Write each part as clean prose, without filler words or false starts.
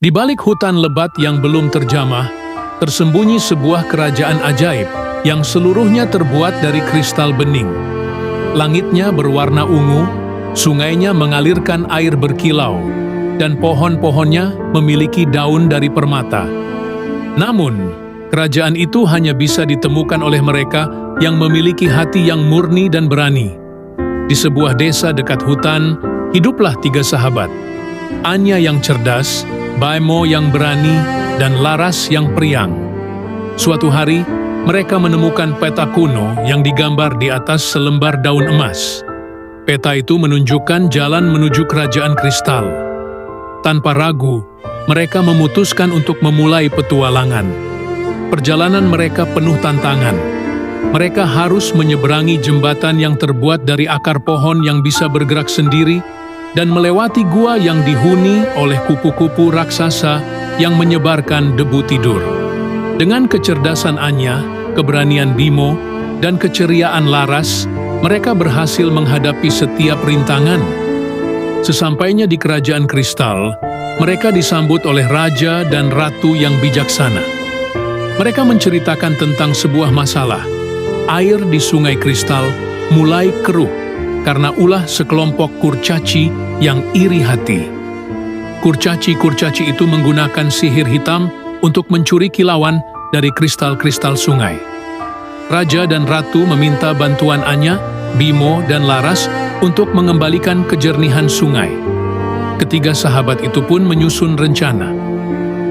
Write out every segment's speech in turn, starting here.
Di balik hutan lebat yang belum terjamah, tersembunyi sebuah kerajaan ajaib yang seluruhnya terbuat dari kristal bening. Langitnya berwarna ungu, sungainya mengalirkan air berkilau, dan pohon-pohonnya memiliki daun dari permata. Namun, kerajaan itu hanya bisa ditemukan oleh mereka yang memiliki hati yang murni dan berani. Di sebuah desa dekat hutan, hiduplah 3 sahabat. Anya yang cerdas, Bimo yang berani, dan Laras yang periang. Suatu hari, mereka menemukan peta kuno yang digambar di atas selembar daun emas. Peta itu menunjukkan jalan menuju kerajaan kristal. Tanpa ragu, mereka memutuskan untuk memulai petualangan. Perjalanan mereka penuh tantangan. Mereka harus menyeberangi jembatan yang terbuat dari akar pohon yang bisa bergerak sendiri dan melewati gua yang dihuni oleh kupu-kupu raksasa yang menyebarkan debu tidur. Dengan kecerdasan Anya, keberanian Bimo, dan keceriaan Laras, mereka berhasil menghadapi setiap rintangan. Sesampainya di kerajaan kristal, mereka disambut oleh raja dan ratu yang bijaksana. Mereka menceritakan tentang sebuah masalah. Air di sungai kristal mulai keruh karena ulah sekelompok kurcaci yang iri hati. Kurcaci-kurcaci itu menggunakan sihir hitam untuk mencuri kilauan dari kristal-kristal sungai. Raja dan ratu meminta bantuan Anya, Bimo, dan Laras untuk mengembalikan kejernihan sungai. Ketiga sahabat itu pun menyusun rencana.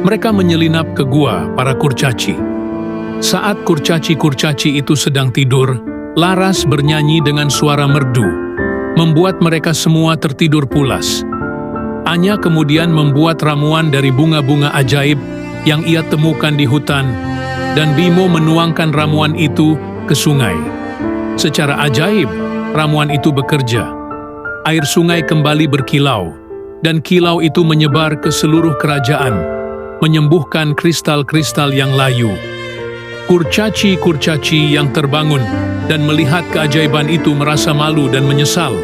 Mereka menyelinap ke gua para kurcaci. Saat kurcaci-kurcaci itu sedang tidur, Laras bernyanyi dengan suara merdu, membuat mereka semua tertidur pulas. Anya kemudian membuat ramuan dari bunga-bunga ajaib yang ia temukan di hutan, dan Bimo menuangkan ramuan itu ke sungai. Secara ajaib, ramuan itu bekerja. Air sungai kembali berkilau, dan kilau itu menyebar ke seluruh kerajaan, menyembuhkan kristal-kristal yang layu. Kurcaci-kurcaci yang terbangun dan melihat keajaiban itu merasa malu dan menyesal.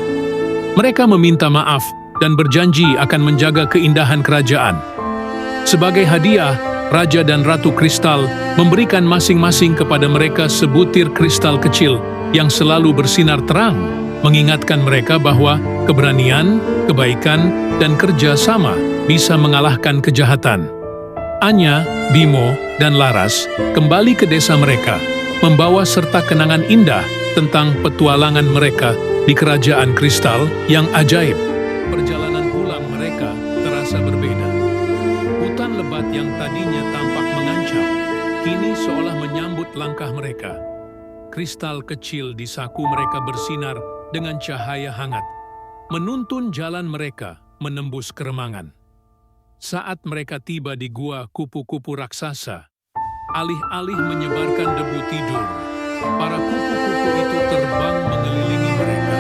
Mereka meminta maaf dan berjanji akan menjaga keindahan kerajaan. Sebagai hadiah, Raja dan Ratu Kristal memberikan masing-masing kepada mereka sebutir kristal kecil yang selalu bersinar terang, mengingatkan mereka bahwa keberanian, kebaikan, dan kerja sama bisa mengalahkan kejahatan. Anya, Bimo, dan Laras kembali ke desa mereka, membawa serta kenangan indah tentang petualangan mereka di kerajaan kristal yang ajaib. Perjalanan pulang mereka terasa berbeda. Hutan lebat yang tadinya tampak mengancam, kini seolah menyambut langkah mereka. Kristal kecil di saku mereka bersinar dengan cahaya hangat, menuntun jalan mereka menembus keremangan. Saat mereka tiba di gua kupu-kupu raksasa, alih-alih menyebarkan debu tidur, para kupu-kupu itu terbang mengelilingi mereka.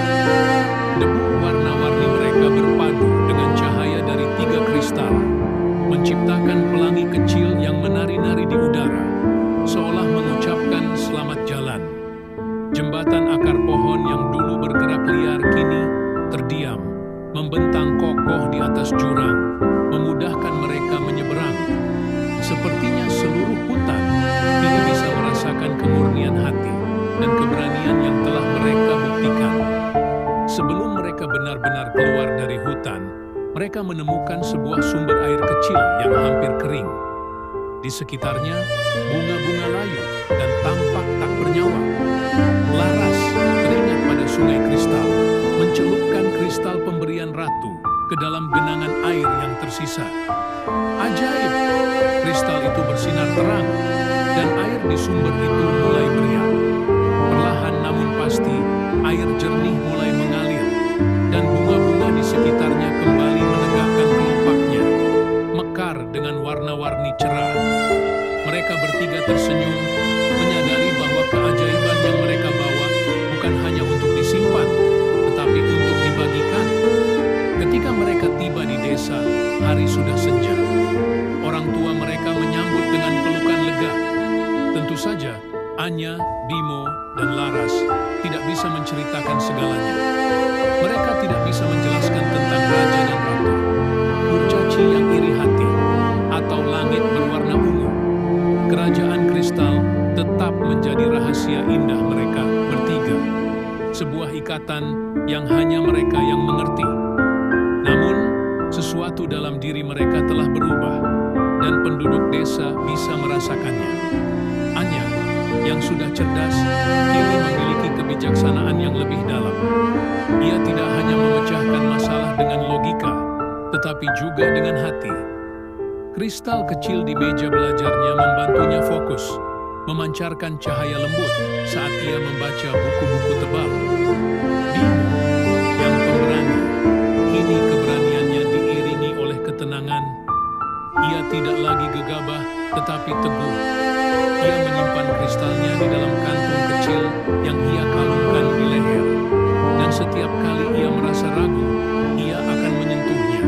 Debu warna-warni mereka berpadu dengan cahaya dari 3 kristal, menciptakan pelangi kecil yang menari-nari di udara, seolah mengucapkan selamat jalan. Jembatan akar pohon yang dulu bergerak liar kini terdiam, membentang kokoh di atas jurang, memudahkan mereka menyeberang. Sepertinya seluruh hutan kini bisa merasakan kemurnian hati dan keberanian yang telah mereka buktikan. Sebelum mereka benar-benar keluar dari hutan, mereka menemukan sebuah sumber air kecil yang hampir kering. Di sekitarnya, bunga-bunga layu dan tampak tak bernyawa. Laras teringat pada sungai kristal, mencelupkan kristal pemberian ratu ke dalam genangan air yang tersisa. Ajaib! Kristal itu bersinar terang, dan air di sumber itu mulai beriak. Perlahan namun pasti, air jernih mulai mengalir, dan bunga-bunga di sekitarnya kembali menegakkan kelompaknya, mekar dengan warna-warni cerah. Mereka bertiga tersenyum, menyadari bahwa keajaiban yang mereka bawa bukan hanya untuk disimpan, tetapi untuk dibagikan. Ketika mereka tiba di desa, hari sudah senja. Orang tua mereka menyambut dengan pelukan lega. Tentu saja, Anya, Bimo, dan Laras tidak bisa menceritakan segalanya. Mereka tidak bisa menjelaskan tentang raja dan ratu, kurcaci yang iri hati, rahasia indah mereka bertiga. Sebuah ikatan yang hanya mereka yang mengerti. Namun, sesuatu dalam diri mereka telah berubah, dan penduduk desa bisa merasakannya. Anya, yang sudah cerdas, kini memiliki kebijaksanaan yang lebih dalam. Ia tidak hanya memecahkan masalah dengan logika, tetapi juga dengan hati. Kristal kecil di meja belajarnya membantunya fokus, memancarkan cahaya lembut saat ia membaca buku-buku tebal. Bimo, yang pemberani, kini keberaniannya diiringi oleh ketenangan. Ia tidak lagi gegabah, tetapi teguh. Ia menyimpan kristalnya di dalam kantung kecil yang ia kalungkan di leher. Dan setiap kali ia merasa ragu, ia akan menyentuhnya.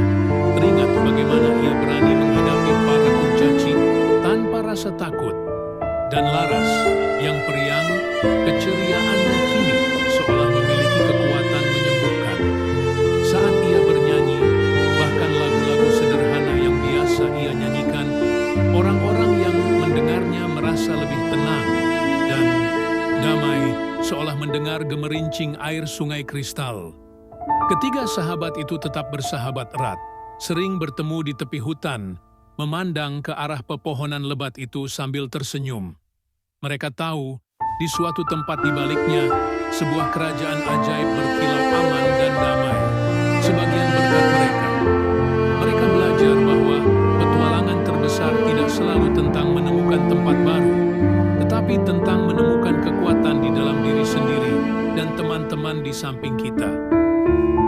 Teringat bagaimana ia berani menghadapi para kurcaci tanpa rasa takut. Dan Laras, yang periang, keceriaannya kini seolah memiliki kekuatan menyembuhkan. Saat ia bernyanyi, bahkan lagu-lagu sederhana yang biasa ia nyanyikan, orang-orang yang mendengarnya merasa lebih tenang dan damai, seolah mendengar gemerincing air sungai kristal. Ketiga sahabat itu tetap bersahabat erat, sering bertemu di tepi hutan, memandang ke arah pepohonan lebat itu sambil tersenyum. Mereka tahu, di suatu tempat di baliknya, sebuah kerajaan ajaib berkilau aman dan damai. Sebagian berkat mereka. Mereka belajar bahwa petualangan terbesar tidak selalu tentang menemukan tempat baru, tetapi tentang menemukan kekuatan di dalam diri sendiri dan teman-teman di samping kita.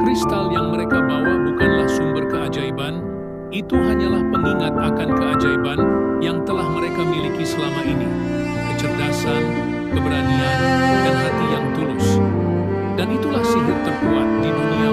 Kristal yang mereka bawa bukanlah sumber keajaiban, itu hanyalah pengingat akan keajaiban yang telah mereka miliki selama ini. Kecerdasan, keberanian, dan hati yang tulus. Dan itulah sihir terkuat di dunia